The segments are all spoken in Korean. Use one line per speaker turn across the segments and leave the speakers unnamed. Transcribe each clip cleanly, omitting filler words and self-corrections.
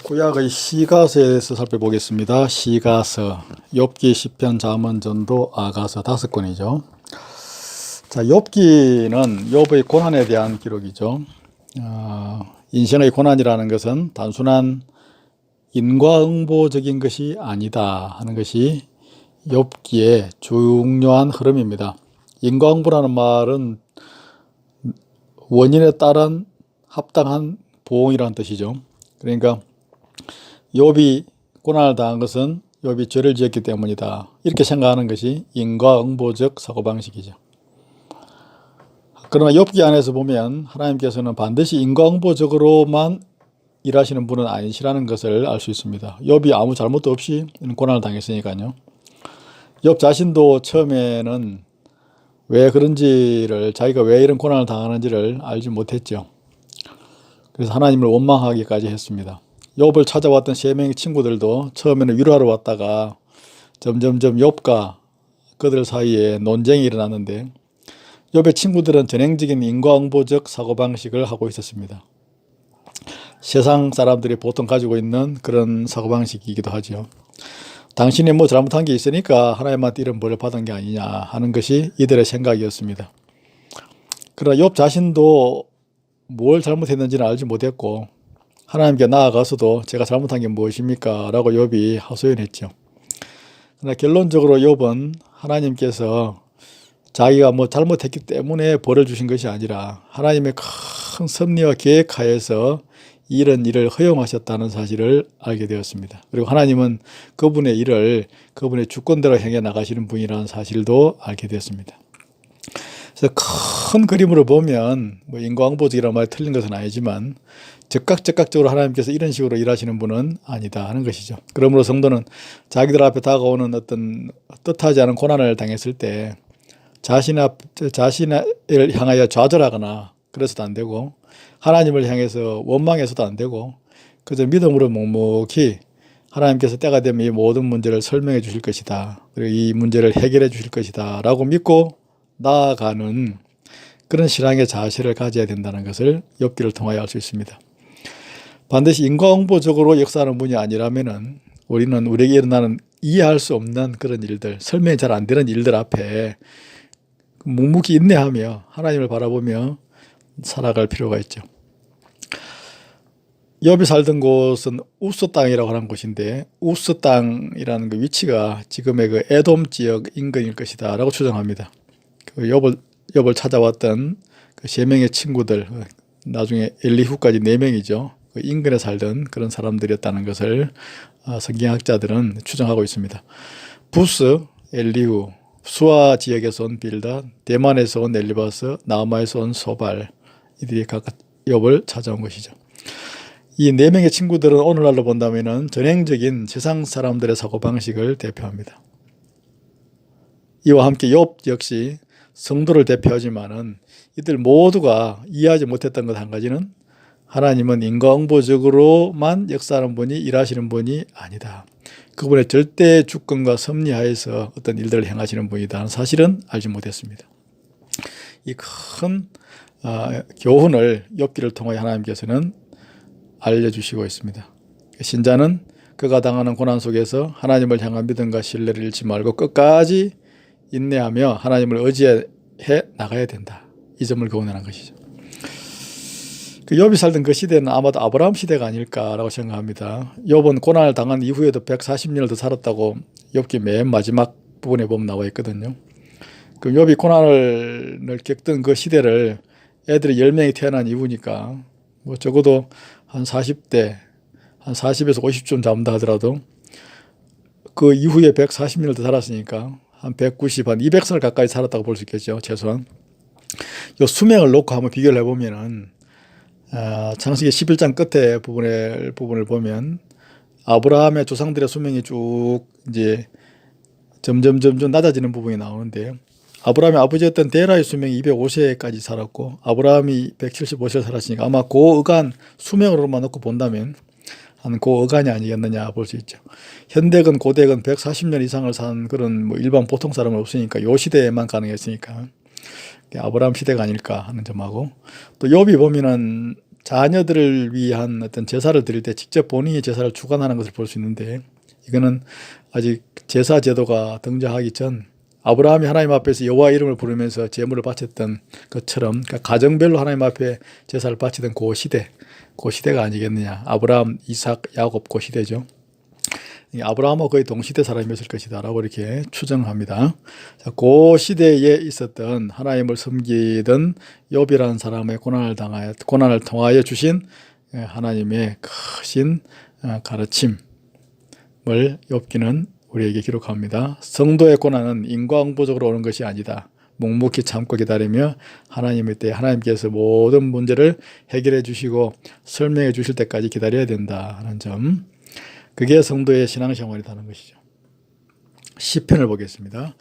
구약의 시가서에 대해서 살펴보겠습니다. 시가서, 욥기, 시편, 잠언, 전도, 아가서 5권이죠. 자, 욥기는 욥의 고난에 대한 기록이죠. 인생의 고난이라는 것은 단순한 인과응보적인 것이 아니다 하는 것이 욥기의 중요한 흐름입니다. 인과응보라는 말은 원인에 따른 합당한 보응이라는 뜻이죠. 그러니까 욥이 고난을 당한 것은 욥이 죄를 지었기 때문이다, 이렇게 생각하는 것이 인과응보적 사고방식이죠. 그러나 욥기 안에서 보면 하나님께서는 반드시 인과응보적으로만 일하시는 분은 아니시라는 것을 알 수 있습니다. 욥이 아무 잘못도 없이 고난을 당했으니까요. 욥 자신도 처음에는 왜 그런지를, 자기가 왜 이런 고난을 당하는지를 알지 못했죠. 그래서 하나님을 원망하기까지 했습니다. 욥을 찾아왔던 세 명의 친구들도 처음에는 위로하러 왔다가 점점점 욥과 그들 사이에 논쟁이 일어났는데, 욥의 친구들은 전형적인 인과응보적 사고방식을 하고 있었습니다. 세상 사람들이 보통 가지고 있는 그런 사고방식이기도 하죠. 당신이 뭐 잘못한 게 있으니까 하나님한테 이런 벌을 받은 게 아니냐 하는 것이 이들의 생각이었습니다. 그러나 욥 자신도 뭘 잘못했는지는 알지 못했고, 하나님께 나아가서도 제가 잘못한 게 무엇입니까? 라고 욥이 하소연했죠. 그러나 결론적으로 욥은 하나님께서 자기가 뭐 잘못했기 때문에 벌을 주신 것이 아니라 하나님의 큰 섭리와 계획하에서 이런 일을 허용하셨다는 사실을 알게 되었습니다. 그리고 하나님은 그분의 일을 그분의 주권대로 행해 나가시는 분이라는 사실도 알게 되었습니다. 그래서 큰 그림으로 보면 뭐 인과응보적이라는 말이 틀린 것은 아니지만 즉각적으로 하나님께서 이런 식으로 일하시는 분은 아니다 하는 것이죠. 그러므로 성도는 자기들 앞에 다가오는 어떤 뜻하지 않은 고난을 당했을 때 자신을 향하여 좌절하거나 그래서도 안 되고, 하나님을 향해서 원망해서도 안 되고, 그저 믿음으로 묵묵히 하나님께서 때가 되면 이 모든 문제를 설명해 주실 것이다, 그리고 이 문제를 해결해 주실 것이다 라고 믿고 나아가는 그런 신앙의 자세를 가져야 된다는 것을 욥기를 통하여 알 수 있습니다. 반드시 인과응보적으로 역사하는 분이 아니라면은 우리는 우리에게 일어나는 이해할 수 없는 그런 일들, 설명이 잘 안 되는 일들 앞에 묵묵히 인내하며 하나님을 바라보며 살아갈 필요가 있죠. 욥이 살던 곳은 우스 땅이라고 하는 곳인데, 우스 땅이라는 그 위치가 지금의 그 에돔 지역 인근일 것이다 라고 추정합니다. 그 욥을 찾아왔던 그 3명의 친구들, 나중에 엘리후까지 4명이죠. 그 인근에 살던 그런 사람들이었다는 것을 성경학자들은 추정하고 있습니다. 부스, 엘리후, 수아 지역에서 온 빌닷, 대만에서 온 엘리바스, 나아마에서 온 소발, 이들이 각각 욥을 찾아온 것이죠. 이 4명의 친구들은 오늘날로 본다면 전형적인 세상 사람들의 사고방식을 대표합니다. 이와 함께 욥 역시 성도를 대표하지만은 이들 모두가 이해하지 못했던 것 한 가지는 하나님은 인과응보적으로만 역사하는 분이, 일하시는 분이 아니다, 그분의 절대 주권과 섭리하에서 어떤 일들을 행하시는 분이다 하는 사실은 알지 못했습니다. 이 큰 교훈을 욥기를 통해 하나님께서는 알려주시고 있습니다. 신자는 그가 당하는 고난 속에서 하나님을 향한 믿음과 신뢰를 잃지 말고 끝까지 인내하며 하나님을 의지해 나가야 된다, 이 점을 교훈하는 것이죠. 그 욥이 살던 그 시대는 아마도 아브라함 시대가 아닐까라고 생각합니다. 욥은 고난을 당한 이후에도 140년을 더 살았다고 욥기 맨 마지막 부분에 보면 나와 있거든요. 그 욥이 고난을 겪던 그 시대를 애들이 10명이 태어난 이후니까 뭐 적어도 한 40대, 한 40에서 50쯤 잡는다 하더라도 그 이후에 140년을 더 살았으니까 한 190, 한 200살 가까이 살았다고 볼 수 있겠죠, 최소한. 요 수명을 놓고 한번 비교를 해보면은 창세기 11장 끝에 부분을 보면 아브라함의 조상들의 수명이 쭉 이제 점점 낮아지는 부분이 나오는데요. 아브라함의 아버지였던 데라의 수명이 205세까지 살았고 아브라함이 175세를 살았으니까 아마 고어간 수명으로만 놓고 본다면 한 고어간이 아니겠느냐 볼 수 있죠. 현대건 고대건 140년 이상을 산 그런 뭐 일반 보통 사람은 없으니까 요 시대에만 가능했으니까 아브라함 시대가 아닐까 하는 점하고, 또 욥이 보면은 자녀들을 위한 어떤 제사를 드릴 때 직접 본인이 제사를 주관하는 것을 볼 수 있는데, 이거는 아직 제사 제도가 등장하기 전 아브라함이 하나님 앞에서 여호와 이름을 부르면서 제물을 바쳤던 것처럼, 그러니까 가정별로 하나님 앞에 제사를 바치던 그 시대가 아니겠느냐. 아브라함, 이삭, 야곱 그 시대죠. 아브라함하고 거의 동시대 사람이었을 것이다 라고 이렇게 추정합니다. 자, 그 시대에 있었던 하나님을 섬기던 욥이라는 사람의 고난을 통하여 주신 하나님의 크신 가르침을 욥기는 우리에게 기록합니다. 성도의 고난은 인과응보적으로 오는 것이 아니다. 묵묵히 참고 기다리며 하나님의 때 하나님께서 모든 문제를 해결해 주시고 설명해 주실 때까지 기다려야 된다 하는 점, 그게 성도의 신앙생활이라는 것이죠. 시편을 보겠습니다.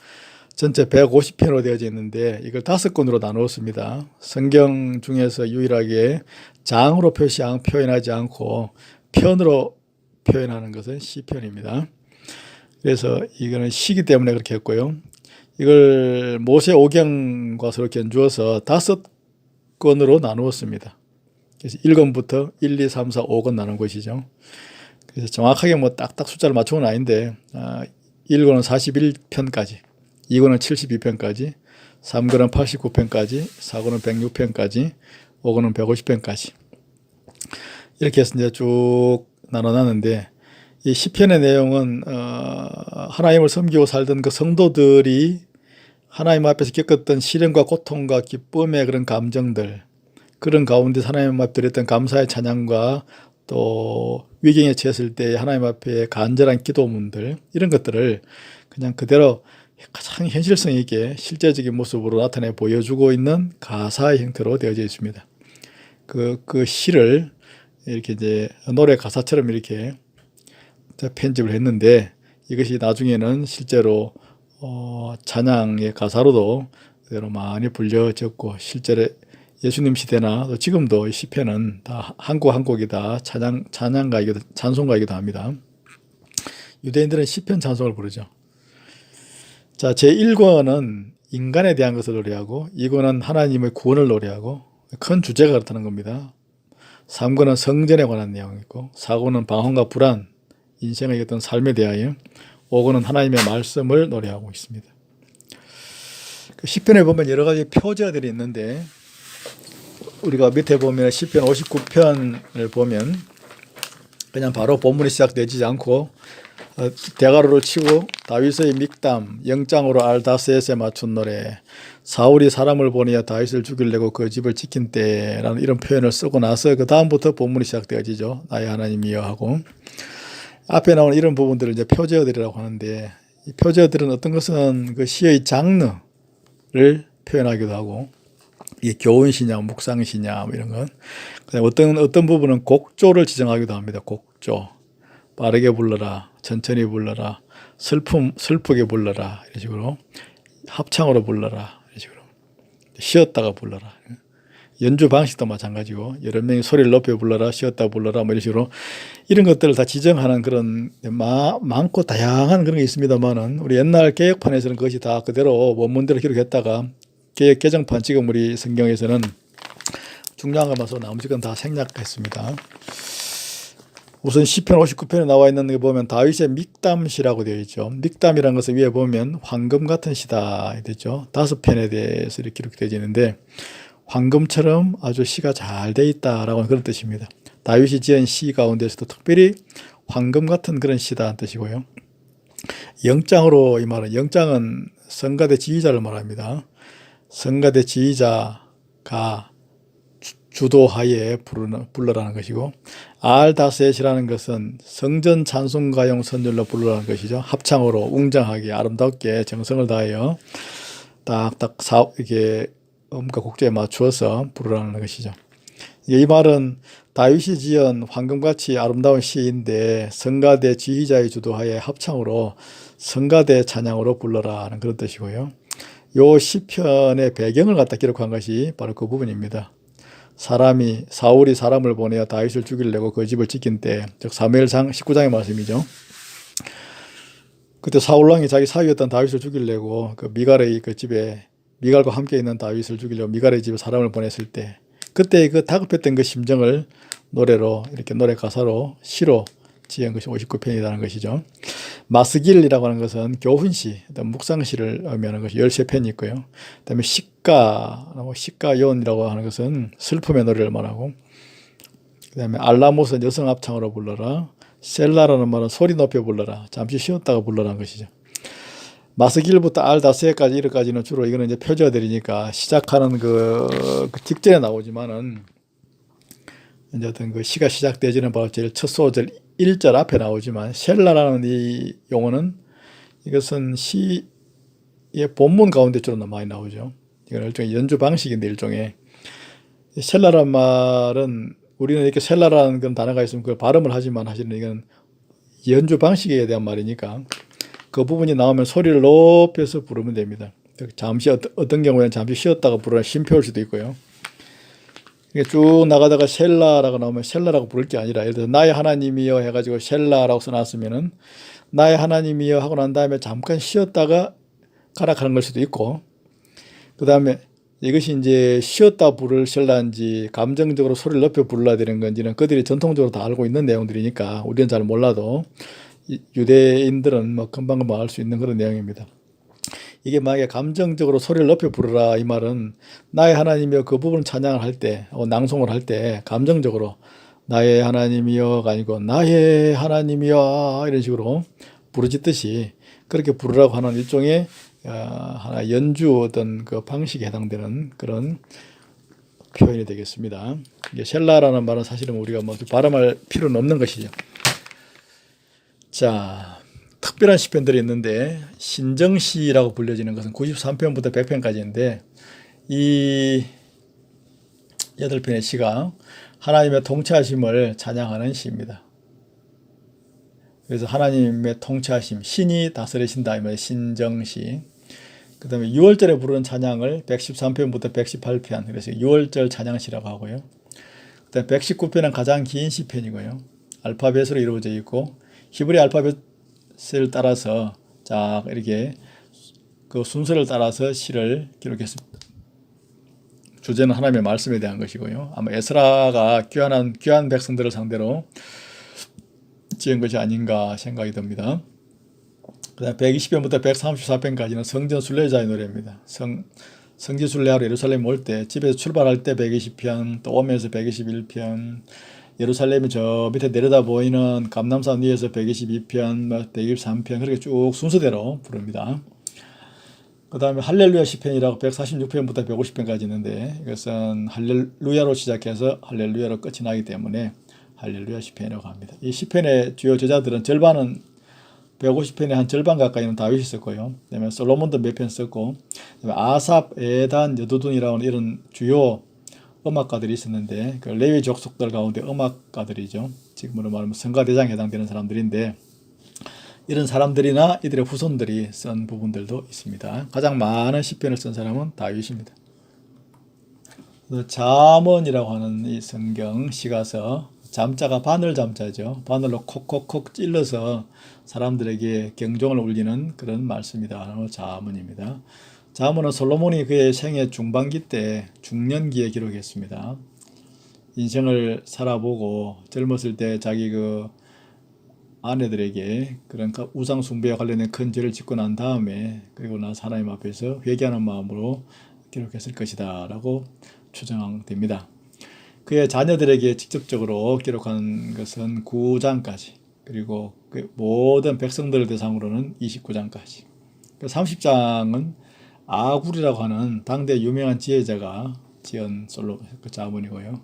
전체 150편으로 되어져 있는데 이걸 5권으로 나누었습니다. 성경 중에서 유일하게 장으로 표현하지 않고 편으로 표현하는 것은 시편입니다. 그래서 이거는 시기 때문에 그렇게 했고요. 이걸 모세 오경과 서로 견주어서 5권으로 나누었습니다. 그래서 1권부터 1, 2, 3, 4, 5권 나눈 것이죠. 그래서 정확하게 뭐 딱딱 숫자를 맞춘 건 아닌데, 1권은 41편까지, 2권은 72편까지, 3권은 89편까지, 4권은 106편까지, 5권은 150편까지. 이렇게 해서 이제 쭉 나눠놨는데, 이 시편의 내용은 하나님을 섬기고 살던 그 성도들이 하나님 앞에서 겪었던 시련과 고통과 기쁨의 그런 감정들, 그런 가운데 하나님 앞에 드렸던 감사의 찬양과 또 위경에 처했을 때 하나님 앞에 간절한 기도문들, 이런 것들을 그냥 그대로 가장 현실성 있게 실제적인 모습으로 나타내 보여주고 있는 가사의 형태로 되어져 있습니다. 그 시를 이렇게 이제 노래 가사처럼 이렇게 편집을 했는데, 이것이 나중에는 실제로 찬양의 가사로도 그대로 많이 불려졌고, 실제로 예수님 시대나 또 지금도 이 시편은 다 한 곡 한 곡이 다 찬송가이기도 합니다. 유대인들은 시편 찬송을 부르죠. 자, 제1권은 인간에 대한 것을 노래하고, 2권은 하나님의 구원을 노래하고, 큰 주제가 그렇다는 겁니다. 3권은 성전에 관한 내용이 있고, 4권은 방황과 불안, 인생의 어떤 삶에 대하여, 5권은 하나님의 말씀을 노래하고 있습니다. 그 시편에 보면 여러 가지 표제들이 있는데, 우리가 밑에 보면 시편 59편을 보면 그냥 바로 본문이 시작되지 않고 대가로를 치고 다윗의 믹담, 영장으로 알다셋에 맞춘 노래, 사울이 사람을 보내어 다윗을 죽이려고 그 집을 지킨 때라는 이런 표현을 쓰고 나서 그 다음부터 본문이 시작되어지죠. 나의 하나님이여 하고, 앞에 나오는 이런 부분들을 이제 표제어들이라고 하는데, 이 표제어들은 어떤 것은 그 시의 장르를 표현하기도 하고, 이게 교훈시냐 묵상시냐 뭐 이런 건, 어떤 부분은 곡조를 지정하기도 합니다. 곡조, 빠르게 불러라, 천천히 불러라, 슬프게 불러라, 이런 식으로 합창으로 불러라, 이런 식으로 쉬었다가 불러라. 연주 방식도 마찬가지고, 여러 명이 소리를 높여 불러라, 쉬었다 불러라, 뭐 이런 식으로 이런 것들을 다 지정하는 그런 많고 다양한 그런 게 있습니다만은, 우리 옛날 개혁판에서는 그것이 다 그대로 원문대로 기록했다가 개혁 개정판, 지금 우리 성경에서는 중요한 것만 써 나머지는 다 생략했습니다. 우선 시편 59편에 나와 있는 거 보면 다윗의 믹담시라고 되어 있죠. 믹담이라는 것을 위에 보면 황금 같은 시다 되죠. 5편에 대해서 이렇게 기록되어지는데, 황금처럼 아주 시가 잘 돼 있다라고 그런 뜻입니다. 다윗이 지은 시 가운데서도 특별히 황금 같은 그런 시다는 뜻이고요. 영장으로, 이 말은 영장은 성가대 지휘자를 말합니다. 성가대 지휘자가 주도하에 불러라는 것이고, 알다셋이라는 것은 성전 찬송가용 선율로 부르라는 것이죠. 합창으로 웅장하게 아름답게 정성을 다하여 딱딱 이렇게 음과 곡조에 맞추어서 부르라는 것이죠. 이 말은 다윗이 지은 황금같이 아름다운 시인데 성가대 지휘자의 주도하에 합창으로 성가대 찬양으로 불러라는 그런 뜻이고요. 요 시편의 배경을 갖다 기록한 것이 바로 그 부분입니다. 사울이 사람을 보내어 다윗을 죽이려고 그 집을 지킨 때, 즉 사무엘상 19장의 말씀이죠. 그때 사울왕이 자기 사위였던 다윗을 죽이려고 그 미갈의 그 집에, 미갈과 함께 있는 다윗을 죽이려고 미갈의 집에 사람을 보냈을 때, 그때 그 다급했던 그 심정을 노래로 이렇게 노래 가사로 시로 지은 것이 59편이라는 것이죠. 마스길이라고 하는 것은 교훈시, 묵상시를 의미하는 것이 13편이 있고요. 그다음에 시가요원이라고 하는 것은 슬픔의 노래를 말하고, 그다음에 알라모스 여성 합창으로 불러라, 셀라라는 말은 소리 높여 불러라, 잠시 쉬었다가 불러라는 것이죠. 마스길부터 알다스에까지 이르까지는 주로 이거는 이제 표제어들이니까 시작하는 그 직전에 나오지만은 이제 어떤 그 시가 시작되지는 바로 제일 첫 소절 1절 앞에 나오지만, 셀라라는 이 용어는 이것은 시의 본문 가운데 주로 많이 나오죠. 이건 일종의 연주 방식인데, 일종의 셀라라는 말은 우리는 이렇게 셀라라는 그런 단어가 있으면 그걸 발음을 하지만 사실은 이건 연주 방식에 대한 말이니까 그 부분이 나오면 소리를 높여서 부르면 됩니다. 잠시 어떤 경우에는 잠시 쉬었다가 부르는 쉼표일 수도 있고요. 쭉 나가다가 셀라라고 나오면 셀라라고 부를 게 아니라, 예를 들어서 나의 하나님이여 해가지고 셀라라고 써놨으면은 나의 하나님이여 하고 난 다음에 잠깐 쉬었다가 가락하는 걸 수도 있고, 그 다음에 이것이 이제 쉬었다 부를 셀라인지 감정적으로 소리를 높여 불러야 되는 건지는 그들이 전통적으로 다 알고 있는 내용들이니까 우리는 잘 몰라도 유대인들은 뭐 금방금방 알 수 있는 그런 내용입니다. 이게 만약에 감정적으로 소리를 높여 부르라 이 말은 나의 하나님이여 그 부분 찬양을 할 때, 낭송을 할 때 감정적으로 나의 하나님이여가 아니고 나의 하나님이여 이런 식으로 부르짖듯이 그렇게 부르라고 하는 일종의 하나 연주 어떤 그 방식에 해당되는 그런 표현이 되겠습니다. 이게 셀라라는 말은 사실은 우리가 뭐 발음할 필요는 없는 것이죠. 자, 특별한 시편들이 있는데 신정시라고 불려지는 것은 93편부터 100편까지인데 이 8편의 시가 하나님의 통치하심을 찬양하는 시입니다. 그래서 하나님의 통치하심, 신이 다스리신다 이 말이에요. 신정시. 그 다음에 6월절에 부르는 찬양을 113편부터 118편, 그래서 6월절 찬양시라고 하고요. 그 다음에 119편은 가장 긴 시편이고요. 알파벳으로 이루어져 있고 히브리 알파벳을 따라서 자 이렇게 그 순서를 따라서 시를 기록했습니다. 주제는 하나님의 말씀에 대한 것이고요. 아마 에스라가 귀한 백성들을 상대로 지은 것이 아닌가 생각이 듭니다. 그 다음에 120편부터 134편까지는 성전 순례자의 노래입니다. 성지 순례하러 예루살렘 올 때, 집에서 출발할 때 120편, 또 오면서 121편, 예루살렘이 저 밑에 내려다 보이는 감람산 위에서 122편, 123편 그렇게 쭉 순서대로 부릅니다. 그 다음에 할렐루야 시편이라고 146편부터 150편까지 있는데 이것은 할렐루야로 시작해서 할렐루야로 끝이 나기 때문에 할렐루야 시편이라고 합니다. 이 시편의 주요 저자들은 절반은 150편의 한 절반 가까이는 다윗이 썼고요. 그다음에 솔로몬도 몇 편 썼고, 그다음에 아삽, 에단, 여두둔이라는 이런 주요 음악가들이 있었는데 그 레위 족속들 가운데 음악가들이죠. 지금으로 말하면 성가대장에 해당되는 사람들인데 이런 사람들이나 이들의 후손들이 쓴 부분들도 있습니다. 가장 많은 시편을 쓴 사람은 다윗입니다. 잠언이라고 하는 이 성경 시가서, 잠자가 바늘 잠자죠. 바늘로 콕콕콕 찔러서 사람들에게 경종을 울리는 그런 말씀이다. 잠언입니다. 잠언은 솔로몬이 그의 생애 중반기 때 중년기에 기록했습니다. 인생을 살아보고 젊었을 때 자기 그 아내들에게 그런 우상 숭배와 관련된 큰 죄를 짓고 난 다음에 그리고 나서 하나님 앞에서 회개하는 마음으로 기록했을 것이다 라고 추정됩니다. 그의 자녀들에게 직접적으로 기록한 것은 9장까지, 그리고 그 모든 백성들을 대상으로는 29장까지. 30장은 아굴이라고 하는 당대 유명한 지혜자가 지은 그 잠언이고요.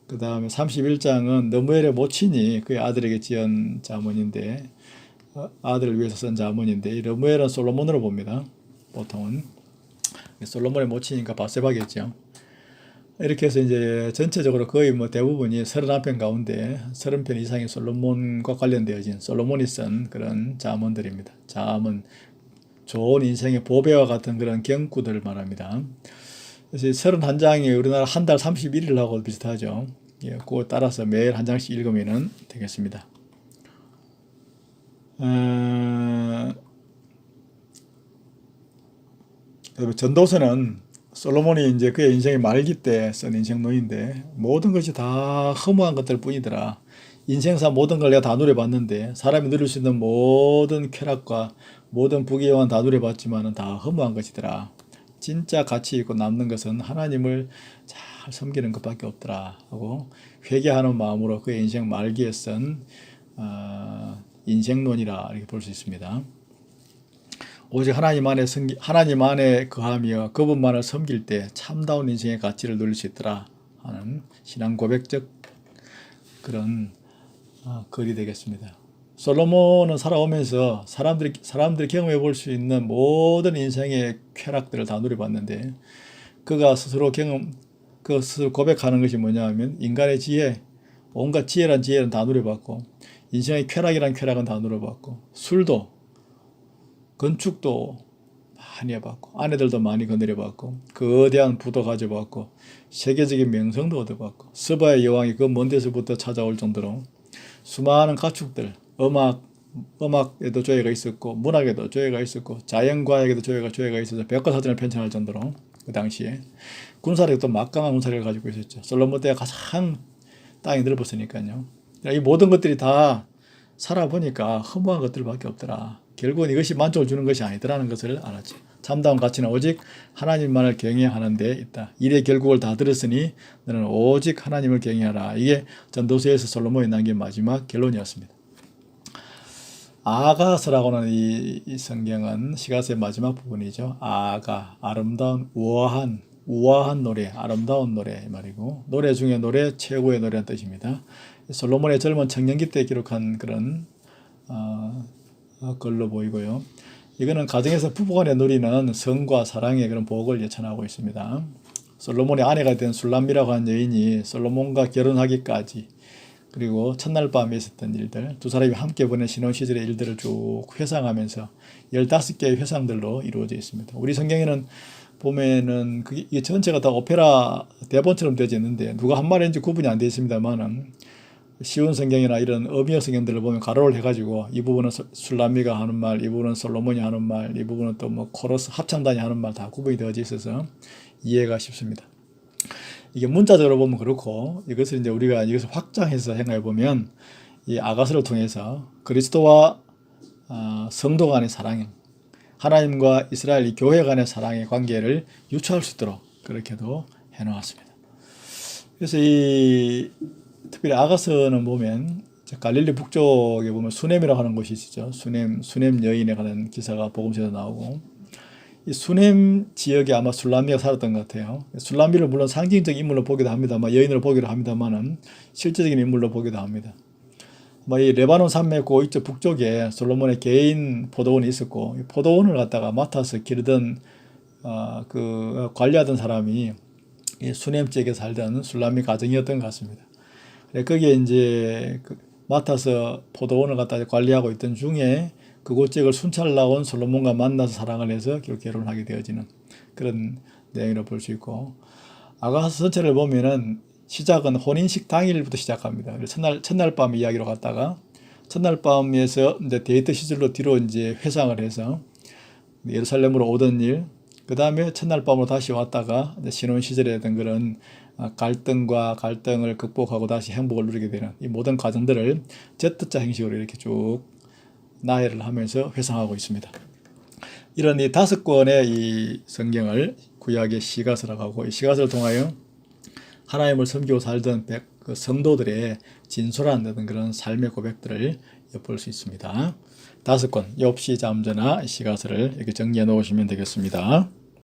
그 다음에 31장은 느무엘의 모친이 그의 아들에게 지은 잠언인데, 아들을 위해서 쓴 잠언인데, 느무엘은 솔로몬으로 봅니다. 보통은 솔로몬의 모친이니까 바세바겠죠. 이렇게 해서 이제 전체적으로 거의 뭐 대부분이 31편 가운데 30편 이상이 솔로몬과 관련되어진 솔로몬이 쓴 그런 잠언들입니다. 잠언, 좋은 인생의 보배와 같은 그런 경구들을 말합니다. 그래서 31장이 우리나라 한 달 31일하고 비슷하죠. 예, 그거 따라서 매일 한 장씩 읽으면 되겠습니다. 전도서는 솔로몬이 이제 그의 인생의 말기 때 쓴 인생론인데 모든 것이 다 허무한 것들 뿐이더라. 인생사 모든 걸 내가 다 누려봤는데 사람이 누릴 수 있는 모든 쾌락과 모든 부귀영화 다 누려봤지만은 다 허무한 것이더라. 진짜 가치 있고 남는 것은 하나님을 잘 섬기는 것밖에 없더라 하고 회개하는 마음으로 그의 인생 말기에 쓴 인생론이라 이렇게 볼 수 있습니다. 오직 하나님 안에 거하며 그분만을 섬길 때 참다운 인생의 가치를 누릴 수 있더라 하는 신앙 고백적 그런 글이 되겠습니다. 솔로몬은 살아오면서 사람들이 경험해 볼 수 있는 모든 인생의 쾌락들을 다 누려봤는데 그가 스스로 고백하는 것이 뭐냐 하면 인간의 지혜, 온갖 지혜란 지혜는 다 누려봤고 인생의 쾌락이란 쾌락은 다 누려봤고 술도 건축도 많이 해봤고 아내들도 많이 거느려봤고 거대한 부도 가져봤고 세계적인 명성도 얻어봤고 스바의 여왕이 그 먼 데서부터 찾아올 정도로 수많은 가축들, 음악에도 조예가 있었고 문학에도 조예가 있었고 자연과학에도 조예가 있어서 백과사전을 편찬할 정도로 그 당시에 군사력도 막강한 군사력을 가지고 있었죠. 솔로몬 때가 가장 땅이 넓었으니까요. 이 모든 것들이 다 살아보니까 허무한 것들밖에 없더라. 결국은 이것이 만족을 주는 것이 아니더라는 것을 알았지. 참다운 가치는 오직 하나님만을 경외하는 데 있다. 일의 결국을 다 들었으니 너는 오직 하나님을 경외하라. 이게 전도서에서 솔로몬이 남긴 마지막 결론이었습니다. 아가서라고는 이 성경은 시가서의 마지막 부분이죠. 아름다운 우아한 노래, 아름다운 노래 말이고 노래 중에 노래, 최고의 노래라는 뜻입니다. 솔로몬의 젊은 청년기 때 기록한 그런 걸로 보이고요. 이거는 가정에서 부부간에 누리는 성과 사랑의 그런 복을 예찬하고 있습니다. 솔로몬의 아내가 된 술람미라고 하는 여인이 솔로몬과 결혼하기까지 그리고 첫날 밤에 있었던 일들, 두 사람이 함께 보낸 신혼 시절의 일들을 쭉 회상하면서 15개의 회상들로 이루어져 있습니다. 우리 성경에는 보면은 이게 전체가 다 오페라 대본처럼 되어 있는데 누가 한 말인지 구분이 안 되어 있습니다만은 쉬운 성경이나 이런 어미어 성경들을 보면 가로를 해가지고 이 부분은 술람미가 하는 말, 이 부분은 솔로몬이 하는 말, 이 부분은 또 뭐 코러스 합창단이 하는 말 다 구분이 되어져 있어서 이해가 쉽습니다. 이게 문자적으로 보면 그렇고 이것을 이제 우리가 이것을 확장해서 생각해 보면 이 아가서를 통해서 그리스도와 성도 간의 사랑, 하나님과 이스라엘 이 교회 간의 사랑의 관계를 유추할 수 있도록 그렇게도 해놓았습니다. 그래서 특별히 아가서는 보면 갈릴리 북쪽에 보면 수넴이라고 하는 곳이 있죠. 수넴 여인에 관한 기사가 복음서에서 나오고 이 수넴 지역에 아마 술람미가 살았던 것 같아요. 술람미를 물론 상징적 인물로 보기도 합니다만 여인으로 보기도 합니다만은 실제적인 인물로 보기도 합니다. 이 레바논 산맥 그 이쪽 북쪽에 솔로몬의 개인 포도원이 있었고 이 포도원을 갖다가 맡아서 기르던 그 관리하던 사람이 이 수넴 지역에 살던 술람미 가정이었던 것 같습니다. 거기에 이제 맡아서 포도원을 갖다 관리하고 있던 중에 그곳 지역을 순찰하고 온 솔로몬과 만나서 사랑을 해서 결혼을 하게 되어지는 그런 내용이라고 볼 수 있고 아가서 전체를 보면은 시작은 혼인식 당일부터 시작합니다. 첫날 밤 이야기로 갔다가 첫날 밤에서 이제 데이트 시절로 뒤로 이제 회상을 해서 예루살렘으로 오던 일, 그 다음에 첫날 밤으로 다시 왔다가 신혼 시절에 했던 그런 갈등을 극복하고 다시 행복을 누리게 되는 이 모든 과정들을 Z자 형식으로 이렇게 쭉 나열을 하면서 회상하고 있습니다. 이런 이 5권의 이 성경을 구약의 시가서라고 하고 이 시가서를 통하여 하나님을 섬기고 살던 그 성도들의 진솔한 그런 삶의 고백들을 엿볼 수 있습니다. 5권 욥시 잠언 시가서를 이렇게 정리해 놓으시면 되겠습니다.